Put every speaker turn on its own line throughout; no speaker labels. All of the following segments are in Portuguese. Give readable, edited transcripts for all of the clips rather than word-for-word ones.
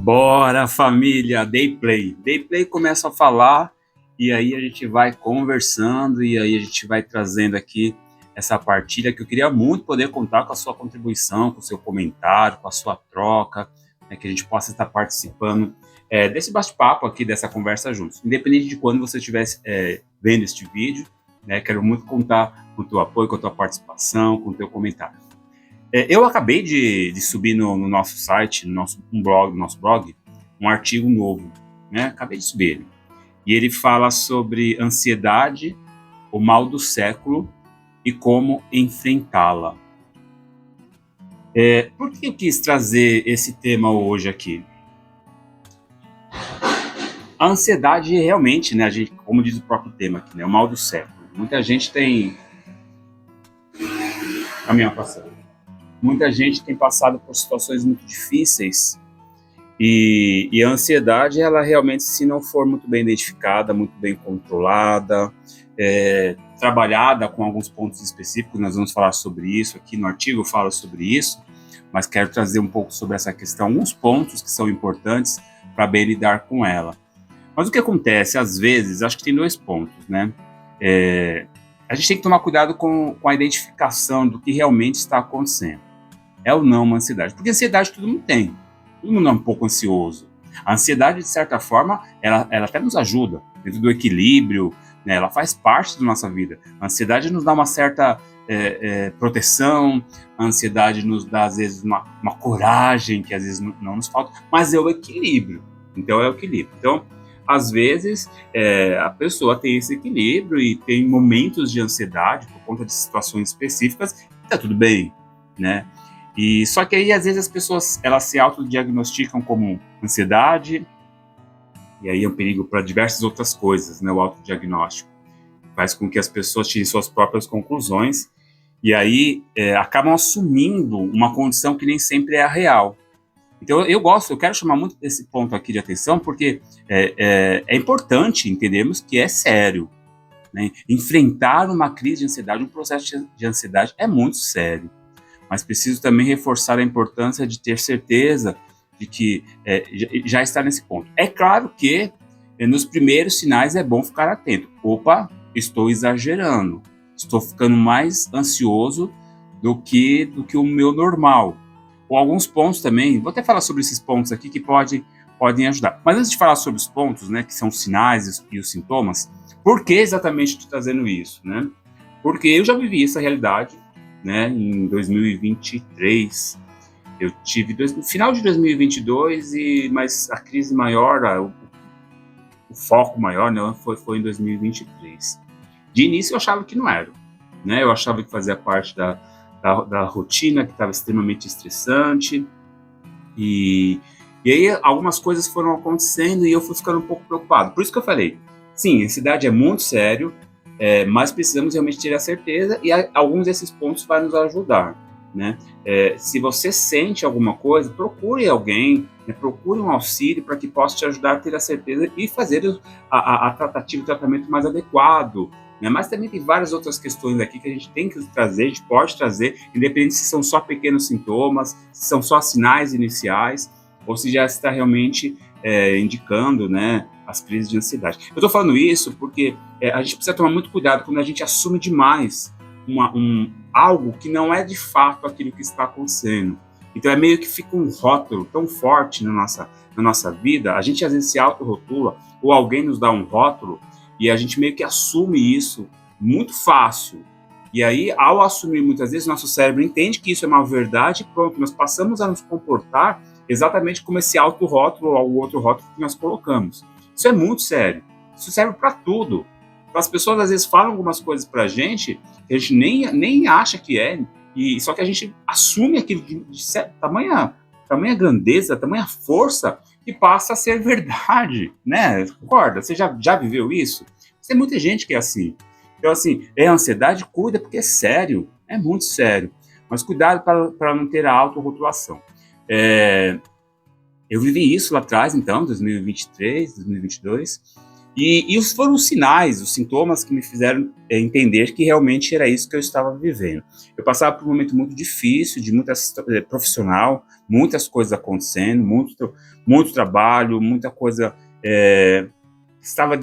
Bora, família, Day Play. Day Play começa a falar e aí a gente vai conversando e aí a gente vai trazendo aqui essa partilha que eu queria muito poder contar com a sua contribuição, com o seu comentário, com a sua troca, né, que a gente possa estar participando desse bate-papo aqui, dessa conversa juntos. Independente de quando você estiver vendo este vídeo, né, quero muito contar com o teu apoio, com a tua participação, com o teu comentário. Eu acabei de subir no nosso site, no nosso blog, um artigo novo, né? Acabei de subir ele. E ele fala sobre ansiedade, o mal do século e como enfrentá-la. Por que eu quis trazer esse tema hoje aqui? A ansiedade realmente, né, como diz o próprio tema aqui, né, o mal do século. Muita gente tem... Caminhão passando. Muita gente tem passado por situações muito difíceis e a ansiedade, ela realmente, se não for muito bem identificada, muito bem controlada, trabalhada com alguns pontos específicos, nós vamos falar sobre isso aqui no artigo, eu falo sobre isso, mas quero trazer um pouco sobre essa questão, alguns pontos que são importantes para bem lidar com ela. Mas o que acontece, às vezes, acho que tem dois pontos, né? A gente tem que tomar cuidado com a identificação do que realmente está acontecendo. É ou não uma ansiedade? Porque ansiedade todo mundo tem. Todo mundo é um pouco ansioso. A ansiedade, de certa forma, ela até nos ajuda dentro do equilíbrio, né? Ela faz parte da nossa vida. A ansiedade nos dá uma certa proteção, a ansiedade nos dá, às vezes, uma coragem que às vezes não nos falta, mas é o equilíbrio. Então, é o equilíbrio. Então, às vezes, a pessoa tem esse equilíbrio e tem momentos de ansiedade por conta de situações específicas, tá tudo bem, né? E só que aí, às vezes, as pessoas elas se autodiagnosticam como ansiedade, e aí é um perigo para diversas outras coisas, né? O autodiagnóstico faz com que as pessoas tirem suas próprias conclusões, e aí acabam assumindo uma condição que nem sempre é a real. Então, eu quero chamar muito desse ponto aqui de atenção, porque é importante entendermos que é sério, né? Enfrentar uma crise de ansiedade, um processo de ansiedade é muito sério. Mas preciso também reforçar a importância de ter certeza de que já está nesse ponto. É claro que nos primeiros sinais é bom ficar atento. Opa, estou exagerando, estou ficando mais ansioso do que o meu normal. Ou alguns pontos também, vou até falar sobre esses pontos aqui que podem ajudar. Mas antes de falar sobre os pontos, né, que são os sinais e os sintomas, por que exatamente estou trazendo isso, né? Porque eu já vivi essa realidade, né, em 2023, eu tive no final de 2022, mas a crise maior, o foco maior, né, foi em 2023. De início eu achava que não era, né, eu achava que fazia parte da rotina, que estava extremamente estressante, e aí algumas coisas foram acontecendo e eu fui ficando um pouco preocupado. Por isso que eu falei, sim, a ansiedade é muito sério, mas precisamos realmente ter a certeza e alguns desses pontos vão nos ajudar, né? Se você sente alguma coisa, procure alguém, né? Procure um auxílio para que possa te ajudar a ter a certeza e fazer a tratativa, o tratamento mais adequado, né? Mas também tem várias outras questões aqui que a gente tem que trazer, a gente pode trazer, independente se são só pequenos sintomas, se são só sinais iniciais, ou se já está realmente indicando, né, as crises de ansiedade. Eu estou falando isso porque a gente precisa tomar muito cuidado quando a gente assume demais algo que não é de fato aquilo que está acontecendo. Então é meio que fica um rótulo tão forte na nossa vida, a gente às vezes se autorrotula, ou alguém nos dá um rótulo, e a gente meio que assume isso muito fácil. E aí, ao assumir muitas vezes, nosso cérebro entende que isso é uma verdade e pronto, nós passamos a nos comportar exatamente como esse autorrótulo ou o outro rótulo que nós colocamos. Isso é muito sério. Isso serve para tudo. As pessoas às vezes falam algumas coisas para a gente que a gente nem acha que e só que a gente assume aquilo de tamanha grandeza, tamanha força, que passa a ser verdade, né? Concorda? Você já viveu isso? Tem muita gente que é assim. Então, assim, ansiedade, cuida, porque é sério, é muito sério. Mas cuidado para não ter a autorrotulação. Eu vivi isso lá atrás, então, 2023, 2022, E foram os sinais, os sintomas que me fizeram entender que realmente era isso que eu estava vivendo. Eu passava por um momento muito difícil, de profissional, muitas coisas acontecendo, muito trabalho, muita coisa estava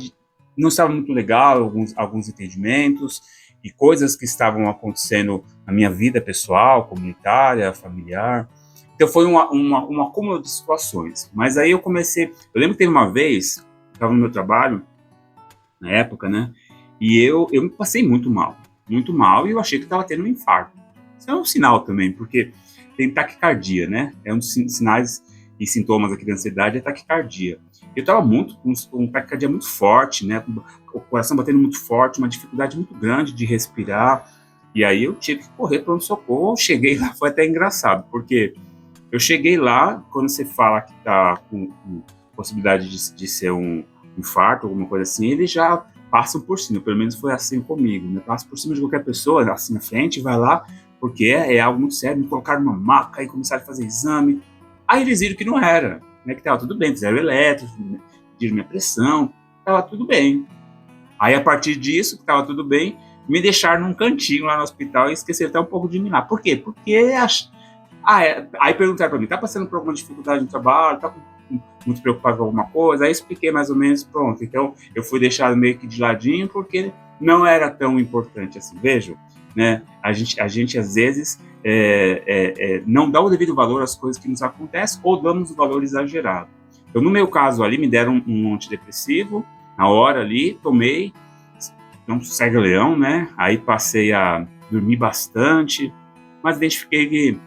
não estava muito legal, alguns entendimentos e coisas que estavam acontecendo na minha vida pessoal, comunitária, familiar. Então foi um acúmulo de situações. Mas aí eu lembro que teve uma vez, estava no meu trabalho, na época, né? E eu me passei muito mal, e eu achei que estava tendo um infarto. Isso é um sinal também, porque tem taquicardia, né? É um dos sinais e sintomas aqui da ansiedade, é taquicardia. Eu estava com taquicardia muito forte, né? O coração batendo muito forte, uma dificuldade muito grande de respirar. E aí eu tive que correr para um socorro. Cheguei lá, foi até engraçado, porque eu cheguei lá, quando você fala que está com possibilidade de ser um infarto, alguma coisa assim, eles já passam por cima, pelo menos foi assim comigo, né? Passam por cima de qualquer pessoa, assim na frente, vai lá, porque é algo muito sério, me colocaram numa maca e começaram a fazer exame. Aí eles viram que não era, né? Que estava tudo bem, fizeram elétrico, mediram minha pressão, estava tudo bem. Aí a partir disso, que estava tudo bem, me deixaram num cantinho lá no hospital e esqueceram até um pouco de mim lá. Por quê? Porque aí perguntaram para mim, tá passando por alguma dificuldade no trabalho, tá muito preocupado com alguma coisa? Aí expliquei mais ou menos, pronto. Então eu fui deixado meio que de ladinho porque não era tão importante assim. Vejam, né? A gente às vezes não dá o devido valor às coisas que nos acontecem ou damos o valor exagerado. Então no meu caso ali me deram um antidepressivo, na hora ali, tomei, então segue o leão, né? Aí passei a dormir bastante, mas identifiquei que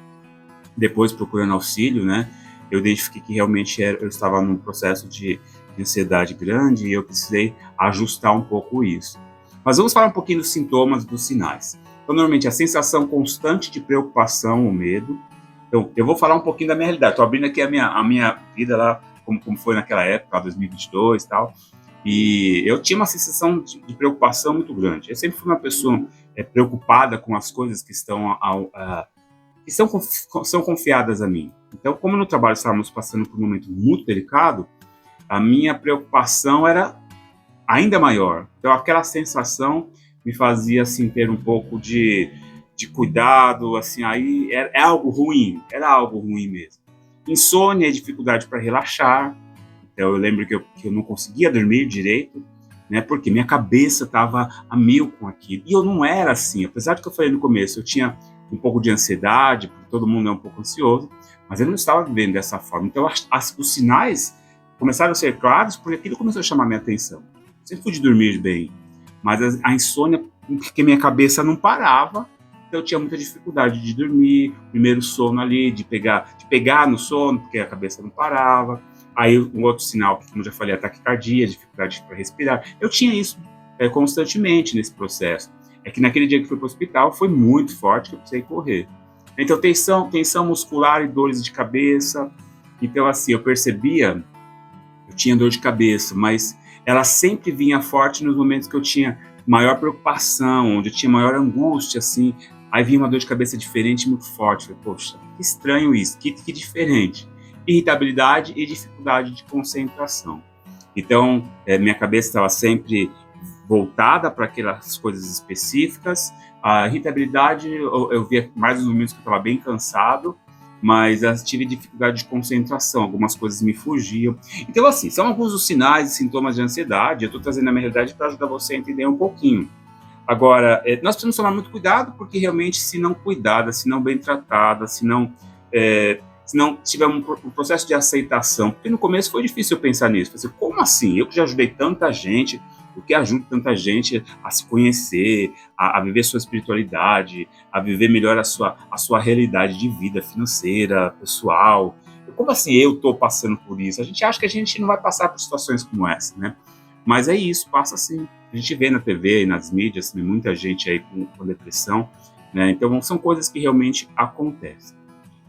depois procurando auxílio, né, eu identifiquei que realmente eu estava num processo de ansiedade grande e eu precisei ajustar um pouco isso. Mas vamos falar um pouquinho dos sintomas, dos sinais. Então, normalmente, a sensação constante de preocupação ou medo. Então, eu vou falar um pouquinho da minha realidade. Estou abrindo aqui a minha vida lá, como foi naquela época, 2022 e tal. E eu tinha uma sensação de preocupação muito grande. Eu sempre fui uma pessoa preocupada com as coisas que são confiadas a mim. Então, como no trabalho estávamos passando por um momento muito delicado, a minha preocupação era ainda maior. Então, aquela sensação me fazia assim, ter um pouco de cuidado, assim, aí era algo ruim, era algo ruim mesmo. Insônia e dificuldade para relaxar. Então, eu lembro que eu não conseguia dormir direito, né, porque minha cabeça estava a mil com aquilo. E eu não era assim, apesar do que eu falei no começo, eu tinha um pouco de ansiedade, porque todo mundo é um pouco ansioso, mas eu não estava vivendo dessa forma. Então, os sinais começaram a ser claros porque aquilo começou a chamar minha atenção. Eu sempre fui de dormir bem, mas a insônia, porque minha cabeça não parava, então eu tinha muita dificuldade de dormir, primeiro sono ali, de pegar no sono, porque a cabeça não parava. Aí um outro sinal, como eu já falei, a taquicardia, dificuldade para respirar. Eu tinha isso constantemente nesse processo. É que naquele dia que fui para o hospital foi muito forte, que eu precisei correr. Então tensão muscular e dores de cabeça. Então assim, eu percebia, eu tinha dor de cabeça, mas ela sempre vinha forte nos momentos que eu tinha maior preocupação, onde eu tinha maior angústia, assim. Aí vinha uma dor de cabeça diferente, muito forte. Eu falei, poxa, que estranho isso, que diferente. Irritabilidade e dificuldade de concentração. Então, minha cabeça estava sempre voltada para aquelas coisas específicas. A irritabilidade, eu via mais nos momentos que eu estava bem cansado, mas eu tive dificuldade de concentração, algumas coisas me fugiam. Então, assim, são alguns dos sinais e sintomas de ansiedade. Eu estou trazendo a minha realidade para ajudar você a entender um pouquinho. Agora, nós precisamos tomar muito cuidado, porque realmente, se não cuidada, se não bem tratada, se não tiver um processo de aceitação, porque no começo foi difícil eu pensar nisso. Falei, como assim? Eu que já ajudei tanta gente, eu que ajudo tanta gente a se conhecer, a viver sua espiritualidade, a viver melhor a sua realidade de vida financeira, pessoal. Como assim eu estou passando por isso? A gente acha que a gente não vai passar por situações como essa, né? Mas é isso, passa sim. A gente vê na TV e nas mídias, tem muita gente aí com depressão, né? Então são coisas que realmente acontecem.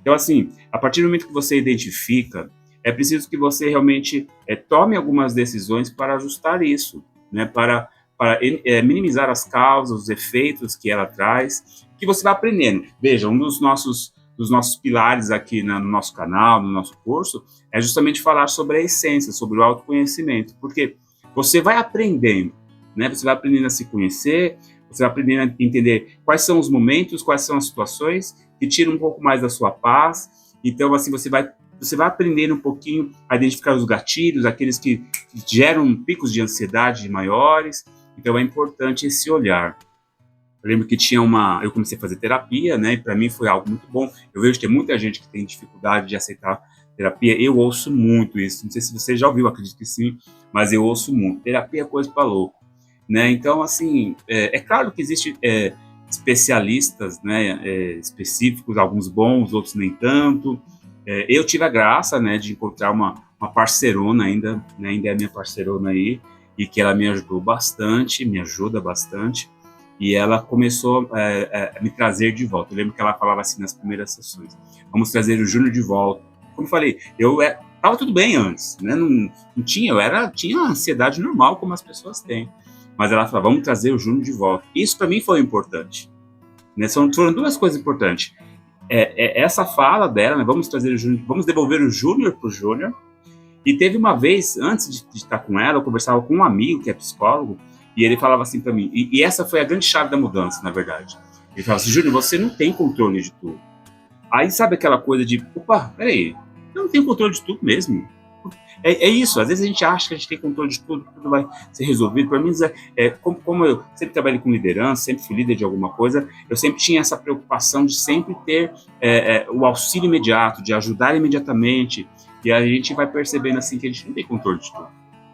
Então, assim, a partir do momento que você identifica, é preciso que você realmente tome algumas decisões para ajustar isso, né? Para minimizar as causas, os efeitos que ela traz, que você vai aprendendo. Veja, um dos nossos pilares aqui no nosso canal, no nosso curso, é justamente falar sobre a essência, sobre o autoconhecimento, porque você vai aprendendo, né? Você vai aprendendo a se conhecer, você vai aprendendo a entender quais são os momentos, quais são as situações que tiram um pouco mais da sua paz. Então, assim, você vai aprendendo um pouquinho a identificar os gatilhos, aqueles que geram picos de ansiedade maiores. Então, é importante esse olhar. Eu lembro que eu comecei a fazer terapia, né? E para mim foi algo muito bom. Eu vejo que tem muita gente que tem dificuldade de aceitar terapia. Eu ouço muito isso. Não sei se você já ouviu, acredito que sim, mas eu ouço muito. Terapia é coisa para louco, né? Então, assim, é claro que existe especialistas, né? Específicos, alguns bons, outros nem tanto. Eu tive a graça, né? De encontrar uma parceirona ainda, né? Ainda é a minha parceirona aí, e que ela me ajudou bastante, me ajuda bastante. E ela começou a me trazer de volta. Eu lembro que ela falava assim nas primeiras sessões: vamos trazer o Júnior de volta. Como eu falei, estava tudo bem antes, né? Não tinha, tinha uma ansiedade normal, como as pessoas têm. Mas ela falava: vamos trazer o Júnior de volta. Isso para mim foi importante, né? Foram duas coisas importantes. Essa fala dela, né? Vamos trazer o Júnior, vamos devolver o Júnior para o Júnior. E teve uma vez, antes de estar com ela, eu conversava com um amigo que é psicólogo, e ele falava assim para mim, e essa foi a grande chave da mudança, na verdade. Ele falava assim: Júnior, você não tem controle de tudo. Aí sabe aquela coisa de, opa, peraí, eu não tenho controle de tudo mesmo. É isso, às vezes a gente acha que a gente tem controle de tudo, tudo vai ser resolvido. Para mim, como eu sempre trabalhei com liderança, sempre fui líder de alguma coisa, eu sempre tinha essa preocupação de sempre ter o auxílio imediato, de ajudar imediatamente, e a gente vai percebendo assim que a gente não tem controle de tudo,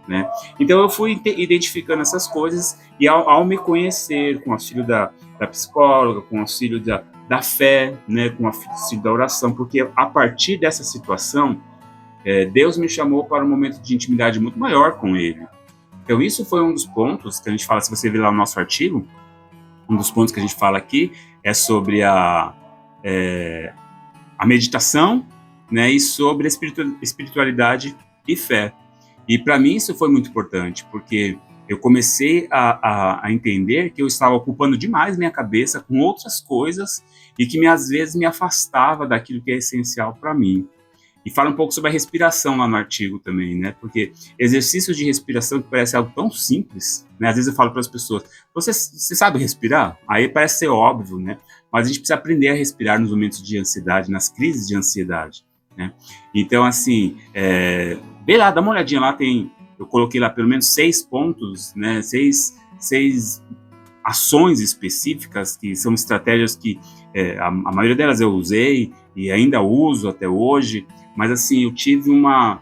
né? Então eu fui identificando essas coisas, e ao me conhecer, com o auxílio da psicóloga, com o auxílio da fé, né, com o auxílio da oração, porque a partir dessa situação, Deus me chamou para um momento de intimidade muito maior com Ele. Então isso foi um dos pontos que a gente fala, se você ver lá no nosso artigo, um dos pontos que a gente fala aqui é sobre a meditação, né, e sobre a espiritualidade e fé. E para mim isso foi muito importante, porque eu comecei a entender que eu estava ocupando demais minha cabeça com outras coisas e que às vezes me afastava daquilo que é essencial para mim. E fala um pouco sobre a respiração lá no artigo também, né? Porque exercícios de respiração que parece algo tão simples, né? Às vezes eu falo para as pessoas: você sabe respirar? Aí parece ser óbvio, né? Mas a gente precisa aprender a respirar nos momentos de ansiedade, nas crises de ansiedade, né? Então, assim, vê lá, dá uma olhadinha lá, eu coloquei lá pelo menos 6 pontos, né? Seis ações específicas, que são estratégias que a maioria delas eu usei e ainda uso até hoje, mas assim, eu tive uma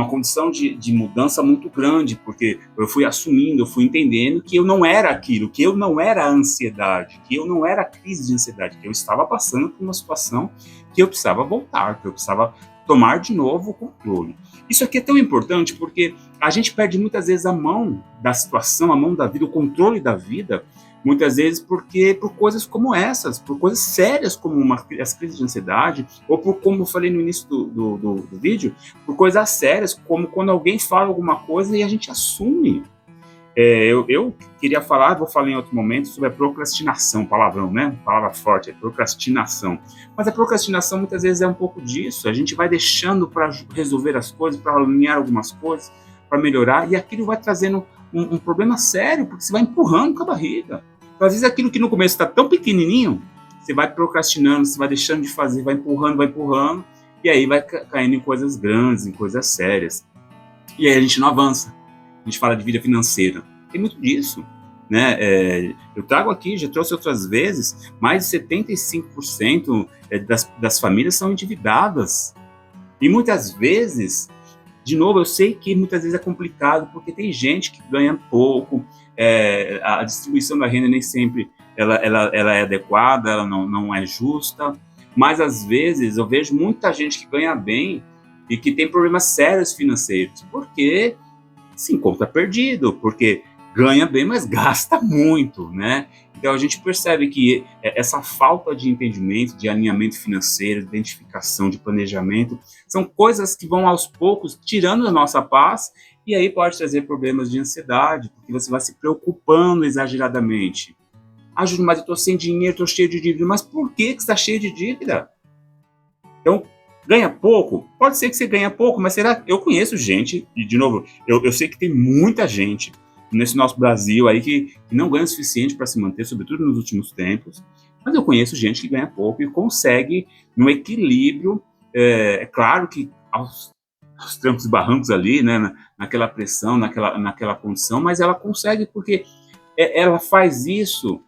condição de mudança muito grande, porque eu fui assumindo, eu fui entendendo que eu não era aquilo, que eu não era a ansiedade, que eu não era a crise de ansiedade, que eu estava passando por uma situação que eu precisava voltar, que eu precisava tomar de novo o controle. Isso aqui é tão importante porque a gente perde muitas vezes a mão da situação, a mão da vida, o controle da vida, muitas vezes por coisas como essas, por coisas sérias como as crises de ansiedade, ou por, como eu falei no início do vídeo, por coisas sérias, como quando alguém fala alguma coisa e a gente assume. Eu queria falar, vou falar em outro momento, sobre a procrastinação, palavrão, né? Palavra forte, procrastinação. Mas a procrastinação muitas vezes é um pouco disso, a gente vai deixando para resolver as coisas, para alinhar algumas coisas, para melhorar, e aquilo vai trazendo um problema sério, porque você vai empurrando com a barriga. Então, às vezes aquilo que no começo está tão pequenininho, você vai procrastinando, você vai deixando de fazer, vai empurrando, e aí vai caindo em coisas grandes, em coisas sérias. E aí a gente não avança. A gente fala de vida financeira. Tem muito disso, né? Eu trago aqui, já trouxe outras vezes, mais de 75% das famílias são endividadas. E muitas vezes, de novo, eu sei que muitas vezes é complicado, porque tem gente que ganha pouco, a distribuição da renda nem sempre ela é adequada, ela não é justa, mas às vezes eu vejo muita gente que ganha bem e que tem problemas sérios financeiros, porque se encontra perdido, porque ganha bem, mas gasta muito, né? Então a gente percebe que essa falta de entendimento, de alinhamento financeiro, de identificação, de planejamento, são coisas que vão aos poucos tirando a nossa paz, e aí pode trazer problemas de ansiedade, porque você vai se preocupando exageradamente. Ah, Júlio, mas eu estou sem dinheiro, estou cheio de dívida. Mas por que você está cheio de dívida? Então, Ganha pouco? Pode ser que você ganhe pouco, mas será? Eu conheço gente, e de novo, eu sei que tem muita gente nesse nosso Brasil aí que não ganha o suficiente para se manter, sobretudo nos últimos tempos, mas eu conheço gente que ganha pouco e consegue, no equilíbrio, é claro que aos trancos e barrancos ali, né, naquela pressão, naquela condição, mas ela consegue porque ela faz isso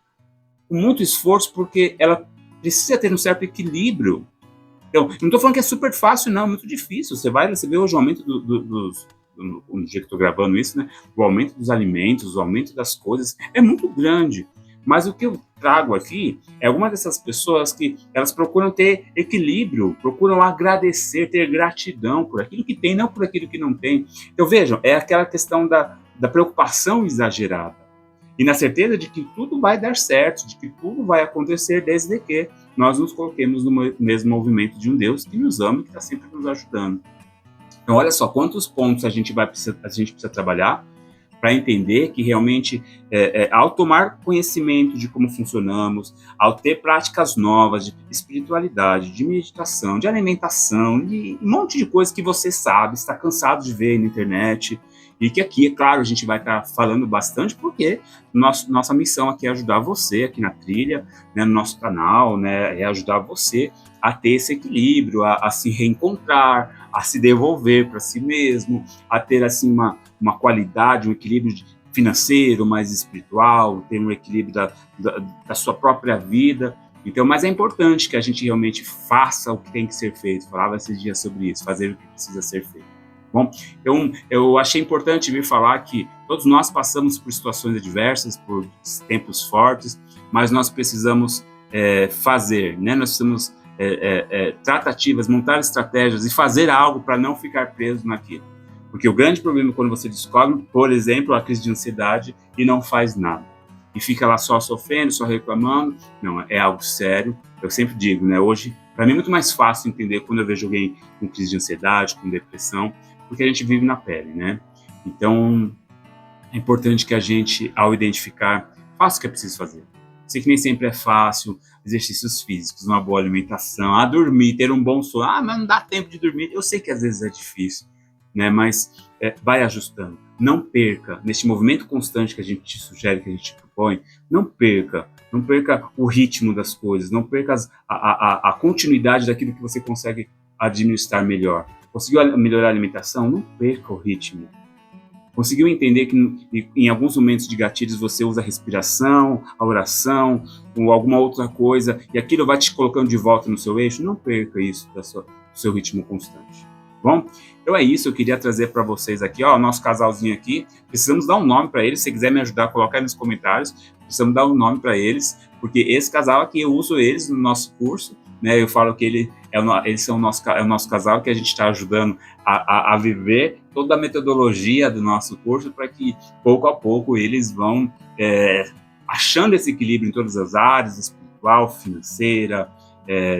com muito esforço, porque ela precisa ter um certo equilíbrio. Então, não estou falando que é super fácil, não, é muito difícil. Você vê hoje o aumento no dia que estou gravando isso, né? O aumento dos alimentos, o aumento das coisas é muito grande. Mas o que eu trago aqui é algumas dessas pessoas que elas procuram ter equilíbrio, procuram agradecer, ter gratidão por aquilo que tem, não por aquilo que não tem. Então vejam, é aquela questão da preocupação exagerada e na certeza de que tudo vai dar certo, de que tudo vai acontecer desde que nós nos coloquemos no mesmo movimento de um Deus que nos ama e que está sempre nos ajudando. Então, olha só quantos pontos a gente precisa trabalhar para entender que realmente, ao tomar conhecimento de como funcionamos, ao ter práticas novas de espiritualidade, de meditação, de alimentação, de um monte de coisas que você sabe, está cansado de ver na internet, e que aqui, é claro, a gente vai estar falando bastante, porque nossa missão aqui é ajudar você aqui na trilha, né, no nosso canal, né, é ajudar você a ter esse equilíbrio, a se reencontrar, a se devolver para si mesmo, a ter assim uma qualidade, um equilíbrio financeiro, mais espiritual, ter um equilíbrio da sua própria vida. Então, mas é importante que a gente realmente faça o que tem que ser feito. Falava esses dias sobre isso, fazer o que precisa ser feito. Bom, eu achei importante vir falar que todos nós passamos por situações adversas, por tempos fortes, mas nós precisamos fazer, né? Nós precisamos tratativas, montar estratégias e fazer algo para não ficar preso naquilo. Porque o grande problema é quando você descobre, por exemplo, a crise de ansiedade e não faz nada. E fica lá só sofrendo, só reclamando. Não, é algo sério. Eu sempre digo, né? Hoje, para mim é muito mais fácil entender quando eu vejo alguém com crise de ansiedade, com depressão, porque a gente vive na pele, né? Então, é importante que a gente, ao identificar, faça o que é preciso fazer. Sei que nem sempre é fácil, exercícios físicos, uma boa alimentação, dormir, ter um bom sono. Mas não dá tempo de dormir. Eu sei que às vezes é difícil, né? Mas vai ajustando. Não perca, neste movimento constante que a gente te sugere, que a gente te propõe, não perca o ritmo das coisas, não perca a continuidade daquilo que você consegue administrar melhor. Conseguiu melhorar a alimentação? Não perca o ritmo. Conseguiu entender que em alguns momentos de gatilhos você usa a respiração, a oração, ou alguma outra coisa, e aquilo vai te colocando de volta no seu eixo? Não perca isso do seu ritmo constante. Bom, então é isso, eu queria trazer para vocês aqui, ó, o nosso casalzinho aqui. Precisamos dar um nome para eles, se quiser me ajudar, coloca aí nos comentários. Precisamos dar um nome para eles, porque esse casal aqui, eu uso eles no nosso curso, né? Eu falo que eles são o nosso casal, que a gente está ajudando a viver toda a metodologia do nosso curso, para que pouco a pouco eles vão achando esse equilíbrio em todas as áreas, espiritual, financeira,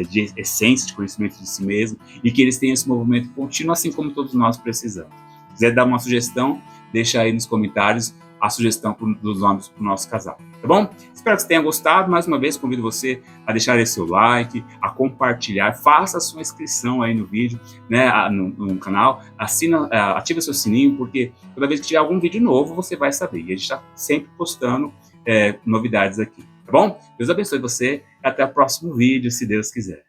de essência, de conhecimento de si mesmo, e que eles tenham esse movimento contínuo, assim como todos nós precisamos. Se quiser dar uma sugestão, deixa aí nos comentários a sugestão dos nomes para o nosso casal, tá bom? Espero que você tenha gostado. Mais uma vez, convido você a deixar aí seu like, a compartilhar, faça a sua inscrição aí no vídeo, né, no canal, ativa seu sininho, porque toda vez que tiver algum vídeo novo, você vai saber. E a gente está sempre postando novidades aqui, tá bom? Deus abençoe você e até o próximo vídeo, se Deus quiser.